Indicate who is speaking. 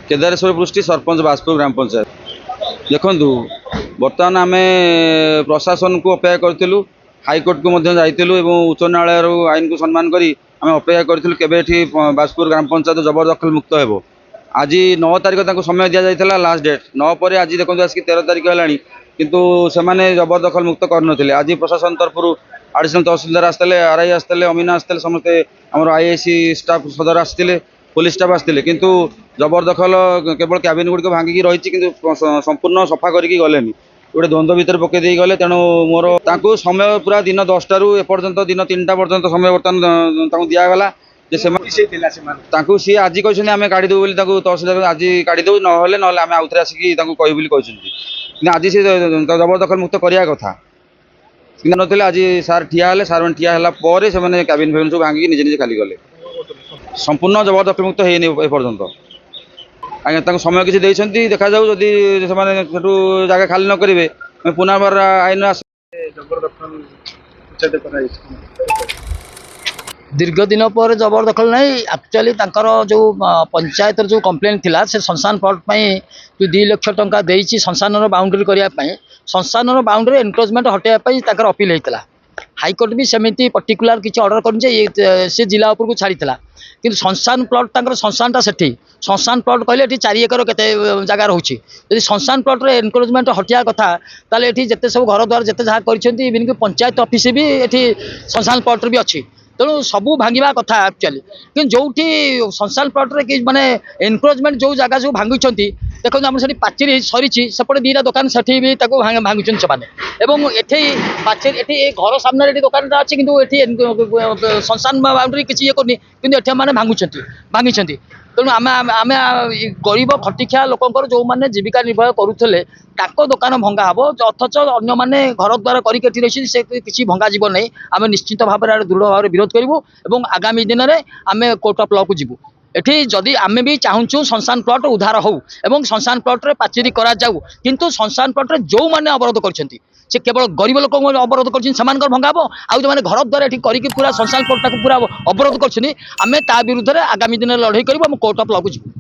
Speaker 1: केदारेश्वर पृष्टि सरपंच बाजपुर ग्राम पंचायत देखु बर्तमान आम प्रशासन को अपेक्षा करूँ हाइकोर्ट को जाइलु उच्च न्यायालय आईन को सम्मान करी आम अपेक्षा करूँ के बाजपुर ग्राम पंचायत जबरदखल मुक्त हो। आज 9 तारिख समय दि जाता लास्ट डेट 9 पर आज देखो आसिक 13 तारिख है किंतु से जबरदखल मुक्त कर आज प्रशासन तरफ आडिशनल तहसिलदार आसते आरआई आसते अमीना आसते समस्ते आम आईआईसी स्टाफ सदर आसते पुलिस स्टाफ आसते किंतु जबरदखल केवल कैबिन गुड़िक भांगिकी रही कि संपूर्ण सफा करके गले गोटे द्वंद्व भितर पकईदे गले तेणु मोर समय पूरा दिन 10 टू एपर्यंत दिन 3टा पर्यंत समय बर्तमान दिगला सी आज कहते आम काढ़ी देव तहसिलदार आज काढ़ी देव ना आम आउ थे आसिक कहते आज सी जबरदखल मुक्त करने कथा ना आज सार ठिया सार मैंने ठिया है से कैबिन फैबिन सब भांगिकी निजे निजे खाली गले संपूर्ण जबरदखल मुक्त है एपर्यंत आज्ञा समय किसी देखते देखा जाऊ जदि से जगह खाली न करेंगे पुनर्बार आईन
Speaker 2: दीर्घ दिन पर जबरदखल नहीं एक्चुअली जो पंचायत जो कंप्लेन थिला से शमशान प्लॉट जो 2 लाख टंका देइछि शमशान बाउंड्री करने शमशान बाउंड्री एनक्रोचमेंट हटाई अपील होता हाइकोर्ट भी सेमती पर्टिकुलर किसी ऑर्डर कर जिला उपर को छाड़ी कि शमशान प्लॉट शमशान से शमशान प्लॉट कहले 4 एकर केते जगह रोचे यदि शमशान प्लॉट रे एनक्रोचमेंट हटिया कथा ताले एठी जेते सब घर द्वार जेते जहाँ करिसेंती इवन कि पंचायत ऑफिस भी एठी शमशान प्लॉट भी अच्छी तेणु सबू भांगा कथा एक्चुअली कि जो शमशान प्लॉट रे माने एनक्रोचमेंट जो जगह सब भांगी देखो आम से पाचेरी सरी सेपटे 2टा दुकान से भी भांगी से एठी पाचेरी एठी घर सामने दुकान अच्छी कि शमशान बाउंड्री किसी ये करनी कि मैंने भांगी तेणु आम आम गरीब खटिखिया लोकंर जो मैंने जीविका निर्वाह करुले दुकान भंगा हम अथच अन्य मैंने घर द्वार करके से किसी भंगा जीव नहीं आम निश्चित भाव दृढ़ भाव विरोध करूँ आगामी दिन में आम कोर्ट ऑफ लॉ को जीवु एठी जदि आमे भी चाहूँ शमशान प्लॉट उद्धार हो एवं शमशान प्लॉट रे पाचेरी करा जाऊ किंतु शमशान प्लॉट रे जो माने अवरोध करछंती से केवल गरीब लोक अवरोध कर भंगाब आउ जो मैंने घर द्वारा ये पूरा शमशान प्लॉट पूरा अवरोध कर आमे ता विरुद्ध रे आगामी दिन लड़ाई करूँ कोर्ट ऑफ लॉ को जीवु।